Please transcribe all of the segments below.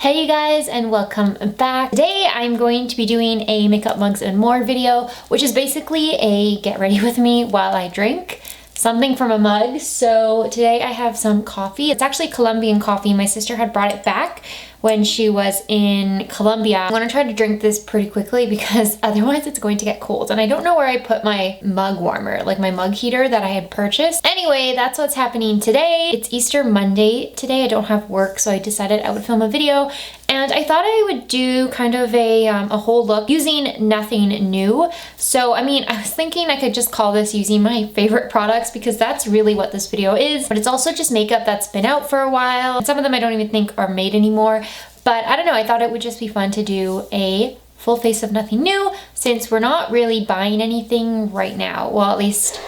Hey you guys, and welcome back. Today I'm going to be doing a makeup mugs and more video, which is basically a get ready with me while I drink something from a mug. So today I have some coffee. It's actually Colombian coffee. My sister had brought it back when she was in Colombia. I'm gonna try to drink this pretty quickly because otherwise it's going to get cold. And I don't know where I put my mug warmer, like my mug heater that I had purchased. Anyway, that's what's happening today. It's Easter Monday today. I don't have work, so I decided I would film a video. And I thought I would do kind of a whole look using nothing new. So, I mean, I was thinking I could just call this using my favorite products because that's really what this video is. But it's also just makeup that's been out for a while. And some of them I don't even think are made anymore. But I don't know, I thought it would just be fun to do a full face of nothing new since we're not really buying anything right now. Well, at least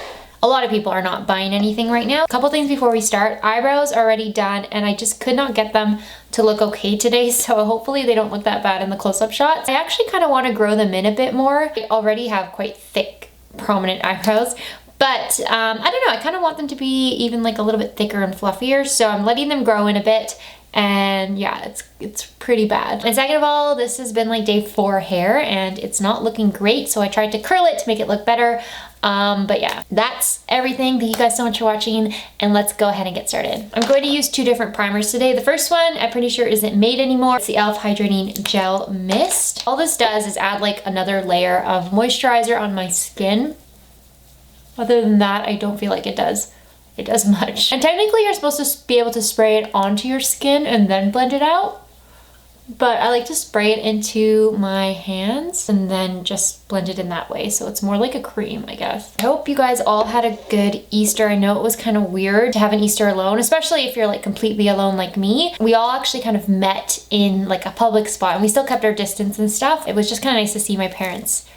a lot of people are not buying anything right now. A couple things before we start. Eyebrows are already done and I just could not get them to look okay today, so hopefully they don't look that bad in the close-up shots. I actually kind of want to grow them in a bit more. I already have quite thick, prominent eyebrows, but I don't know, I kind of want them to be even like a little bit thicker and fluffier, so I'm letting them grow in a bit. And yeah, it's pretty bad. And second of all, this has been like day 4 hair and it's not looking great, so I tried to curl it to make it look better. But yeah, that's everything. Thank you guys so much for watching, and let's go ahead and get started. I'm going to use 2 different primers today. The first one, I'm pretty sure isn't made anymore. It's the e.l.f. Hydrating Gel Mist. All this does is add like another layer of moisturizer on my skin. Other than that, I don't feel like it does much. And technically you're supposed to be able to spray it onto your skin and then blend it out. But I like to spray it into my hands and then just blend it in that way. So it's more like a cream, I guess. I hope you guys all had a good Easter. I know it was kind of weird to have an Easter alone, especially if you're like completely alone like me. We all actually kind of met in like a public spot and we still kept our distance and stuff. It was just kind of nice to see my parents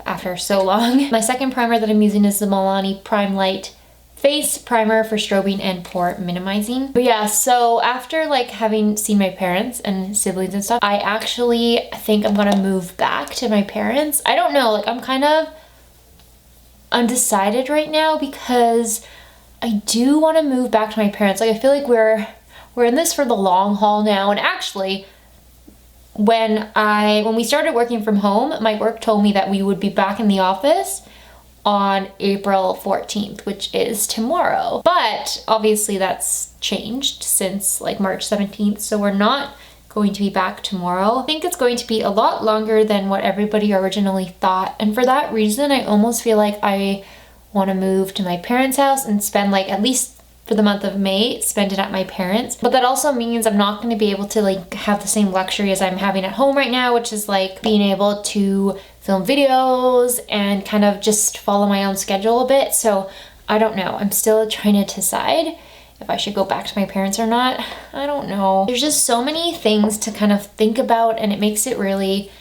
after so long. My second primer that I'm using is the Milani Prime Light Face Primer for strobing and pore minimizing. But yeah, so after like having seen my parents and siblings and stuff, I actually think I'm gonna move back to my parents. I don't know, like I'm kind of undecided right now because I do want to move back to my parents. Like I feel like we're in this for the long haul now. And actually, when we started working from home, my work told me that we would be back in the office on April 14th, which is tomorrow. But obviously that's changed since like March 17th, so we're not going to be back tomorrow. I think it's going to be a lot longer than what everybody originally thought, and for that reason I almost feel like I want to move to my parents' house and spend like at least for the month of May, spend it at my parents'. But that also means I'm not going to be able to like have the same luxury as I'm having at home right now, which is like being able to film videos and kind of just follow my own schedule a bit. So I don't know. I'm still trying to decide if I should go back to my parents or not. I don't know. There's just so many things to kind of think about, and it makes it really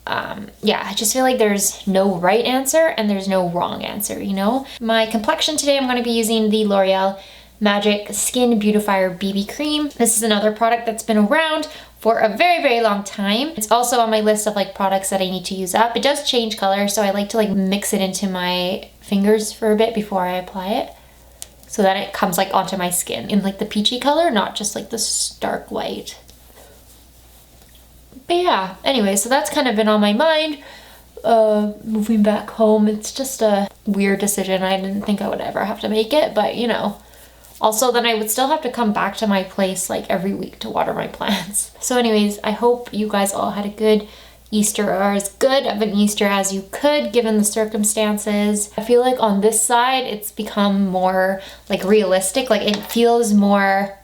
yeah, I just feel like there's no right answer and there's no wrong answer, you know? My complexion today, I'm going to be using the L'Oreal Magic Skin Beautifier BB Cream. This is another product that's been around for a very, very long time. It's also on my list of like products that I need to use up. It does change color, so I like to like mix it into my fingers for a bit before I apply it, so that it comes like onto my skin in like the peachy color, not just like the stark white. But yeah, anyway, so that's kind of been on my mind. Moving back home, it's just a weird decision. I didn't think I would ever have to make it, but you know. Also, then I would still have to come back to my place like every week to water my plants. So anyways, I hope you guys all had a good Easter, or as good of an Easter as you could given the circumstances. I feel like on this side, it's become more like realistic. Like it feels more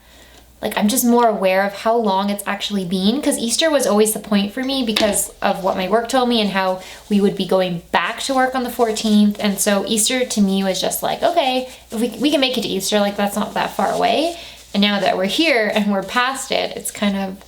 like I'm just more aware of how long it's actually been, because Easter was always the point for me because of what my work told me and how we would be going back to work on the 14th. And so Easter to me was just like, okay, if we can make it to Easter, like that's not that far away. And now that we're here and we're past it, it's kind of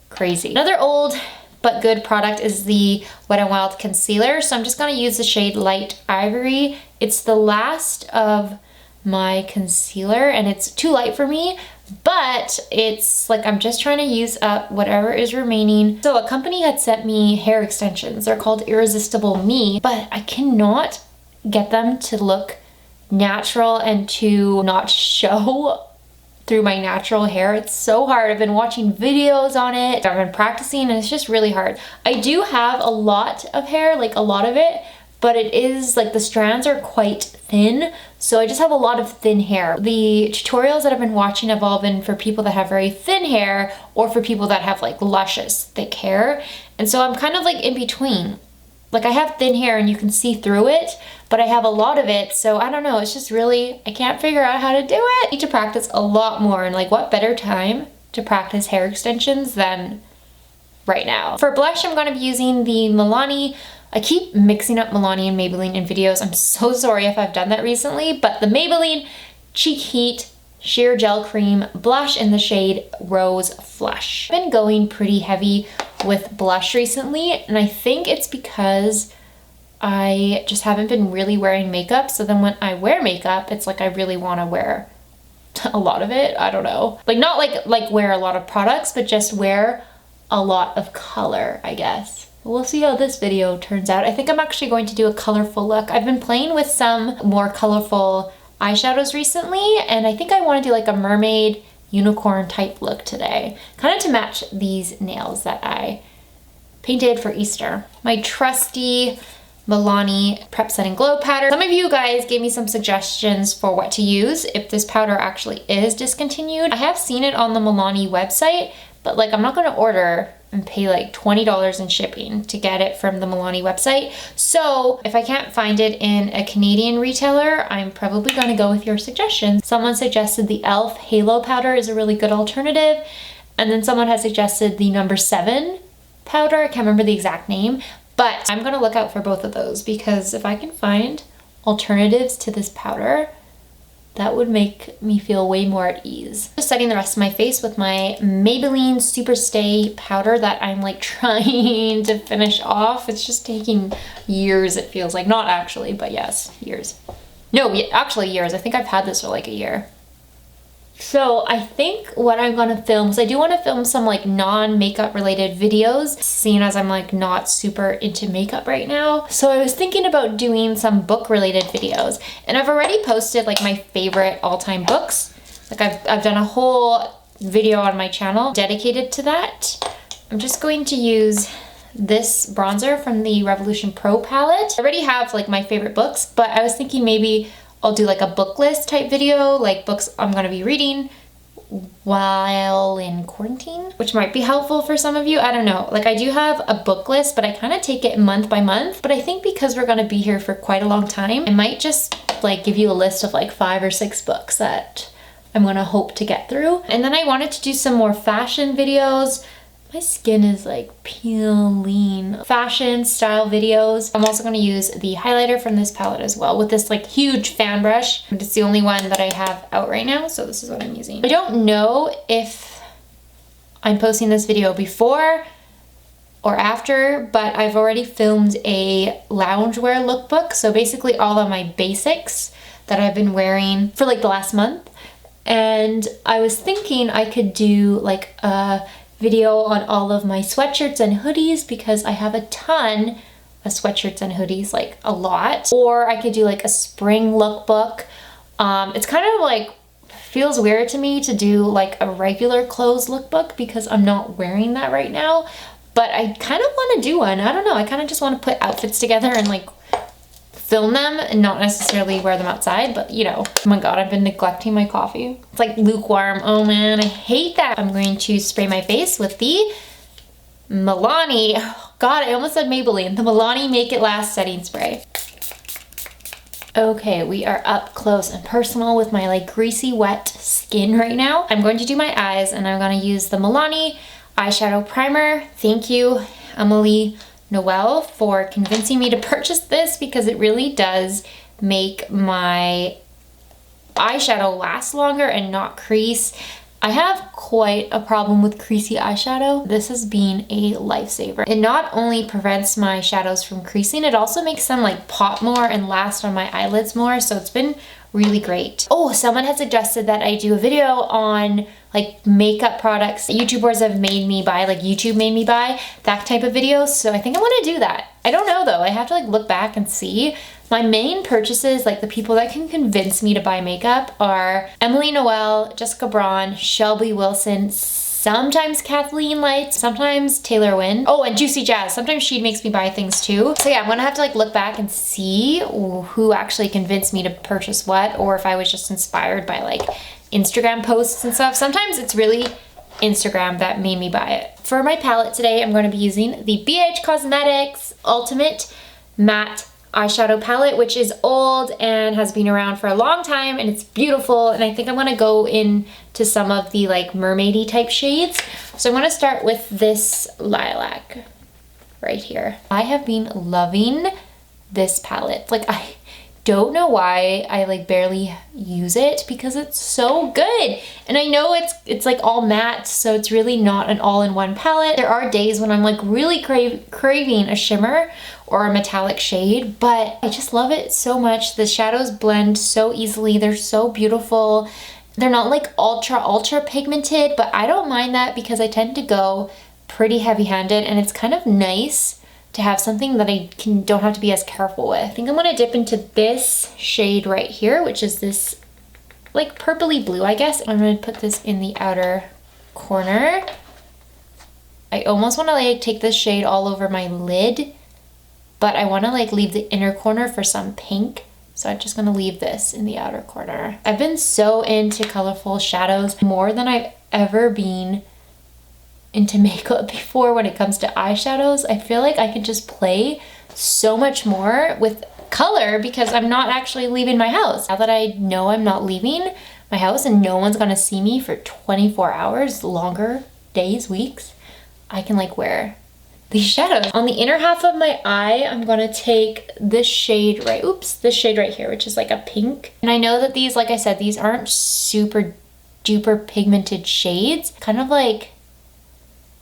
crazy. Another old but good product is the Wet n Wild concealer. So I'm just gonna use the shade Light Ivory. It's the last of my concealer and it's too light for me, but it's like I'm just trying to use up whatever is remaining. So a company had sent me hair extensions. They're called Irresistible Me, but I cannot get them to look natural and to not show through my natural hair. It's so hard. I've been watching videos on it. I've been practicing and it's just really hard. I do have a lot of hair, like a lot of it, but it is like the strands are quite thin. So I just have a lot of thin hair. The tutorials that I've been watching have all been for people that have very thin hair or for people that have like luscious, thick hair. And so I'm kind of like in between. Like I have thin hair and you can see through it, but I have a lot of it. So I don't know, it's just really, I can't figure out how to do it. I need to practice a lot more, and like what better time to practice hair extensions than right now. For blush, I'm gonna be using the Milani. I keep mixing up Milani and Maybelline in videos. I'm so sorry if I've done that recently, but the Maybelline Cheek Heat Sheer Gel Cream Blush in the shade Rose Flush. I've been going pretty heavy with blush recently, and I think it's because I just haven't been really wearing makeup. So then when I wear makeup, it's like I really want to wear a lot of it. I don't know. Like not like wear a lot of products, but just wear a lot of color, I guess. We'll see how this video turns out. I think I'm actually going to do a colorful look. I've been playing with some more colorful eyeshadows recently, and I think I want to do like a mermaid unicorn type look today, kind of to match these nails that I painted for Easter. My trusty Milani Prep Set and Glow powder. Some of you guys gave me some suggestions for what to use if this powder actually is discontinued. I have seen it on the Milani website, but like I'm not going to order and pay like $20 in shipping to get it from the Milani website. So if I can't find it in a Canadian retailer, I'm probably going to go with your suggestions. Someone suggested the e.l.f. Halo powder is a really good alternative. And then someone has suggested the No. 7 powder. I can't remember the exact name, but I'm going to look out for both of those, because if I can find alternatives to this powder, that would make me feel way more at ease. Just setting the rest of my face with my Maybelline Superstay powder that I'm like trying to finish off. It's just taking years, it feels like. Not actually, but yes, years. No, actually years. I think I've had this for like a year. So I think what I'm gonna film is I do want to film some like non-makeup related videos, seeing as I'm like not super into makeup right now. So I was thinking about doing some book related videos, and I've already posted like my favorite all-time books. Like I've done a whole video on my channel dedicated to that. I'm just going to use this bronzer from the Revolution Pro palette. I already have like my favorite books, but I was thinking maybe I'll do like a book list type video, like books I'm gonna be reading while in quarantine, which might be helpful for some of you. I don't know. Like I do have a book list, but I kind of take it month by month. But I think because we're gonna be here for quite a long time, I might just like give you a list of like 5 or 6 books that I'm gonna hope to get through. And then I wanted to do some more fashion videos. My skin is like peeling. Fashion style videos. I'm also gonna use the highlighter from this palette as well with this like huge fan brush. It's the only one that I have out right now, so this is what I'm using. I don't know if I'm posting this video before or after, but I've already filmed a loungewear lookbook. So basically all of my basics that I've been wearing for like the last month. And I was thinking I could do like a video on all of my sweatshirts and hoodies, because I have a ton of sweatshirts and hoodies, like a lot. Or I could do like a spring lookbook. It's kind of like feels weird to me to do like a regular clothes lookbook because I'm not wearing that right now, but I kind of want to do one. I don't know, I kind of just want to put outfits together and like film them and not necessarily wear them outside, but you know. Oh my god, I've been neglecting my coffee. It's like lukewarm. Oh man, I hate that. I'm going to spray my face with the Milani, god, I almost said Maybelline, the Milani Make It Last Setting Spray. Okay, we are up close and personal with my like greasy wet skin right now. I'm going to do my eyes, and I'm going to use the Milani eyeshadow primer. Thank you, Emily Noel, for convincing me to purchase this, because it really does make my eyeshadow last longer and not crease. I have quite a problem with creasy eyeshadow. This has been a lifesaver. It not only prevents my shadows from creasing, it also makes them like pop more and last on my eyelids more, so it's been really great. Oh, someone had suggested that I do a video on like makeup products YouTubers have made me buy, like YouTube made me buy, that type of video. So I think I want to do that. I don't know though, I have to like look back and see. My main purchases, like the people that can convince me to buy makeup, are Emily Noel, Jessica Braun, Shelby Wilson, sometimes Kathleen Lights, sometimes Taylor Wynn. Oh, and Juicy Jazz. Sometimes she makes me buy things too. So yeah, I'm gonna have to like look back and see who actually convinced me to purchase what, or if I was just inspired by like Instagram posts and stuff. Sometimes it's really Instagram that made me buy it. For my palette today, I'm going to be using the BH Cosmetics Ultimate Matte Eyeshadow palette, which is old and has been around for a long time, and it's beautiful. And I think I'm going to go into some of the like mermaidy type shades. So I'm going to start with this lilac right here. I have been loving this palette. Like, I don't know why I like barely use it, because it's so good. And I know it's like all matte, so it's really not an all-in-one palette. There are days when I'm like really craving a shimmer or a metallic shade, but I just love it so much. The shadows blend so easily. They're so beautiful. They're not like ultra pigmented, but I don't mind that because I tend to go pretty heavy-handed, and it's kind of nice to have something that I don't have to be as careful with. I think I'm gonna dip into this shade right here, which is this like purpley blue, I guess. I'm gonna put this in the outer corner. I almost wanna like take this shade all over my lid, but I wanna like leave the inner corner for some pink. So I'm just gonna leave this in the outer corner. I've been so into colorful shadows, more than I've ever been into makeup before when it comes to eyeshadows. I feel like I could just play so much more with color because I'm not actually leaving my house. Now that I know I'm not leaving my house and no one's gonna see me for 24 hours, longer, days, weeks, I can like wear these shadows. On the inner half of my eye, I'm gonna take this shade this shade right here, which is like a pink. And I know that these, like I said, these aren't super duper pigmented shades, kind of like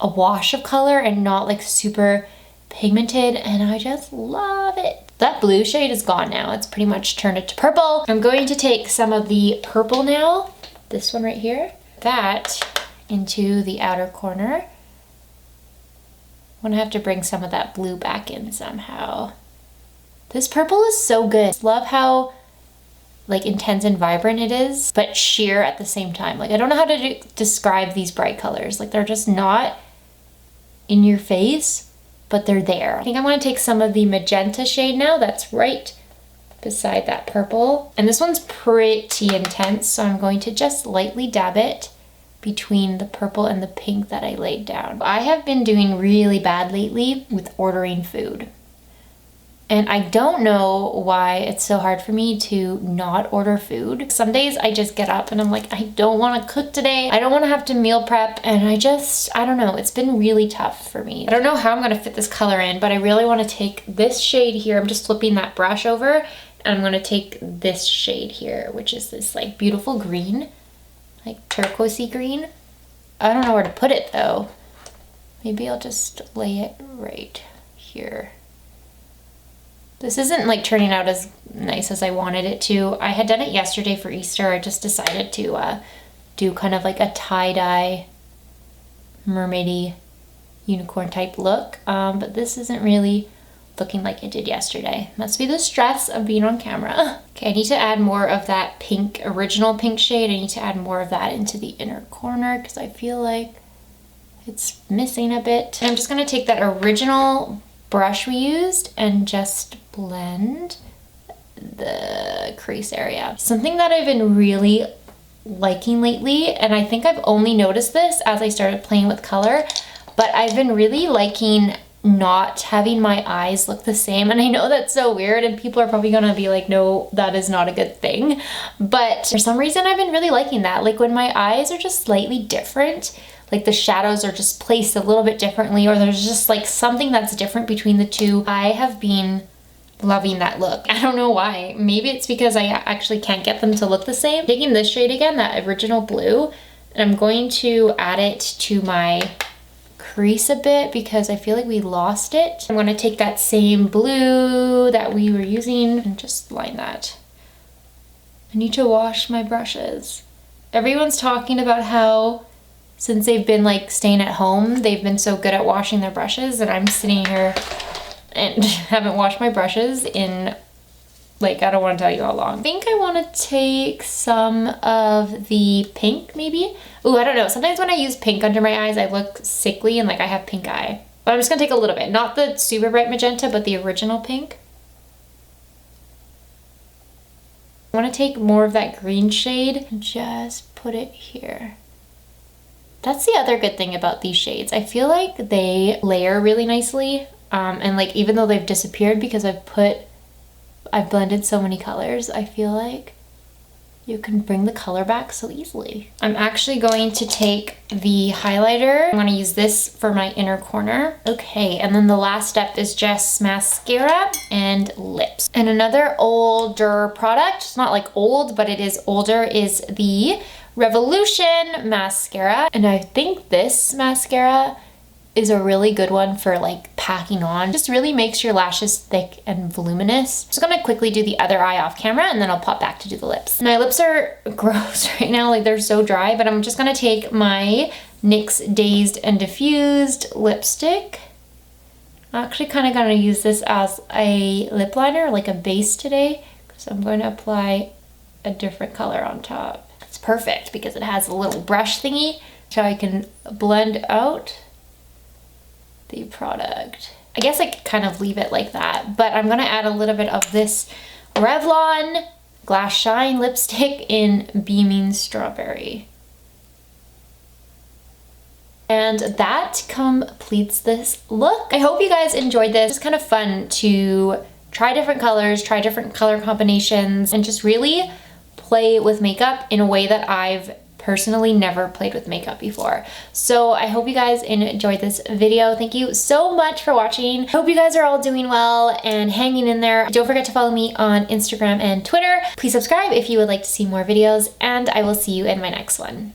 a wash of color and not like super pigmented, and I just love it. That blue shade is gone now. It's pretty much turned it to purple. I'm going to take some of the purple now, this one right here, that into the outer corner. I'm gonna have to bring some of that blue back in somehow. This purple is so good. Love how like intense and vibrant it is, but sheer at the same time. Like, I don't know how to describe these bright colors. Like, they're just not in your face, but they're there. I think I'm gonna take some of the magenta shade now that's right beside that purple. And this one's pretty intense, so I'm going to just lightly dab it between the purple and the pink that I laid down. I have been doing really bad lately with ordering food. And I don't know why it's so hard for me to not order food. Some days I just get up and I'm like, I don't want to cook today. I don't want to have to meal prep. And I don't know, it's been really tough for me. I don't know how I'm going to fit this color in, but I really want to take this shade here. I'm just flipping that brush over, and I'm going to take this shade here, which is this like beautiful green, like turquoisey green. I don't know where to put it though. Maybe I'll just lay it right here. This isn't like turning out as nice as I wanted it to. I had done it yesterday for Easter. I just decided to do kind of like a tie-dye mermaidy unicorn type look. But this isn't really looking like it did yesterday. Must be the stress of being on camera. Okay, I need to add more of that pink, original pink shade. I need to add more of that into the inner corner because I feel like it's missing a bit. And I'm just gonna take that original brush we used and just blend the crease area. Something that I've been really liking lately, and I think I've only noticed this as I started playing with color, but I've been really liking not having my eyes look the same. And I know that's so weird and people are probably gonna be like, no, that is not a good thing. But for some reason I've been really liking that. Like when my eyes are just slightly different, like the shadows are just placed a little bit differently, or there's just like something that's different between the two. I have been loving that look. I don't know why. Maybe it's because I actually can't get them to look the same. Taking this shade again, that original blue, and I'm going to add it to my crease a bit because I feel like we lost it. I'm gonna take that same blue that we were using and just line that. I need to wash my brushes. Everyone's talking about how since they've been like staying at home, they've been so good at washing their brushes, and I'm sitting here and haven't washed my brushes in Like, I don't want to tell you how long. I think I want to take some of the pink, maybe. Ooh, I don't know. Sometimes when I use pink under my eyes, I look sickly and like I have pink eye. But I'm just gonna take a little bit. Not the super bright magenta, but the original pink. I want to take more of that green shade and just put it here. That's the other good thing about these shades. I feel like they layer really nicely. And like, even though they've disappeared because I've blended so many colors, I feel like you can bring the color back so easily. I'm actually going to take the highlighter. I'm gonna use this for my inner corner. Okay, and then the last step is just mascara and lips. And another older product, it's not like old, but it is older, is the Revolution mascara. And I think this mascara is a really good one for like packing on. Just really makes your lashes thick and voluminous. Just gonna quickly do the other eye off camera and then I'll pop back to do the lips. My lips are gross right now, like they're so dry, but I'm just gonna take my NYX Dazed and Diffused lipstick. I'm actually kind of gonna use this as a lip liner, like a base today, because I'm going to apply a different color on top. It's perfect because it has a little brush thingy so I can blend out the product. I guess I could kind of leave it like that, but I'm gonna add a little bit of this Revlon Glass Shine lipstick in Beaming Strawberry. And that completes this look. I hope you guys enjoyed this. It's kind of fun to try different colors, try different color combinations, and just really play with makeup in a way that I've personally never played with makeup before. So I hope you guys enjoyed this video. Thank you so much for watching. Hope you guys are all doing well and hanging in there. Don't forget to follow me on Instagram and Twitter. Please subscribe if you would like to see more videos, and I will see you in my next one.